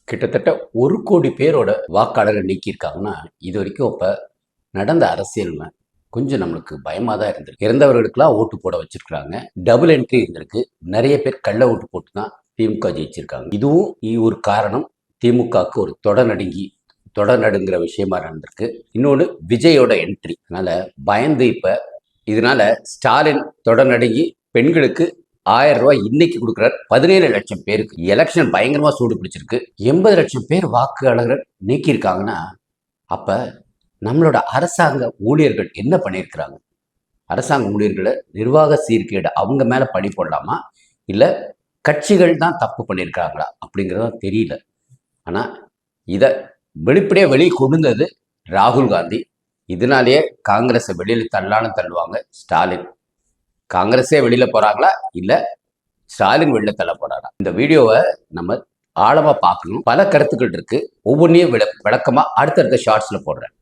கிட்டத்தட்ட 1,00,00,000 பேரோட வாக்காளரை நீக்கியிருக்காங்கன்னா, இது வரைக்கும் இப்ப நடந்த அரசியல்ல கொஞ்சம் நம்மளுக்கு பயமா தான் இருந்திருக்கு. இறந்தவர்களுக்கெல்லாம் ஓட்டு போட வச்சிருக்காங்க. டபுள் என்ட்ரி இருந்திருக்கு. நெறைய பேர் கள்ள ஓட்டு போட்டு தான் திமுக ஜெயிச்சிருக்காங்க. இதுவும் ஒரு காரணம் திமுகவுக்கு ஒரு தொடர் நடுங்கிற விஷயமா நடந்திருக்கு. இன்னொன்னு விஜயோட என்ட்ரி. அதனால பயந்து இப்ப இதனால ஸ்டாலின் தொடர் நடுங்கி பெண்களுக்கு ரூ. 1000 இன்னைக்கு கொடுக்குறார். 17 லட்சம் பேருக்கு எலெக்ஷன் பயங்கரமா சூடு பிடிச்சிருக்கு. 80 லட்சம் பேர் வாக்காளர்கள் நீக்கியிருக்காங்கன்னா, அப்ப நம்மளோட அரசாங்க ஊழியர்கள் என்ன பண்ணியிருக்கிறாங்க? அரசாங்க ஊழியர்களை நிர்வாக சீர்கேடு அவங்க மேல பழி போடலாமா? இல்ல கட்சிகள் தான் தப்பு பண்ணியிருக்காங்களா? அப்படிங்கிறது தெரியல. ஆனா இத வெளிப்படையா வெளியே கொண்டு வந்தது ராகுல் காந்தி. இதனாலேயே காங்கிரஸை வெளியில தள்ளலான்னு தள்ளுவாங்க ஸ்டாலின். காங்கிரஸே வெளியில போறாங்களா? இல்ல ஸ்டாலின் வெளில தள்ள போறாரா? இந்த வீடியோவை நம்ம ஆழமா பார்க்கணும். பல கருத்துக்கள் இருக்கு. ஒவ்வொன்றையும் விளக்கமா அடுத்தடுத்த ஷார்ட்ஸ்ல போடுறேன்.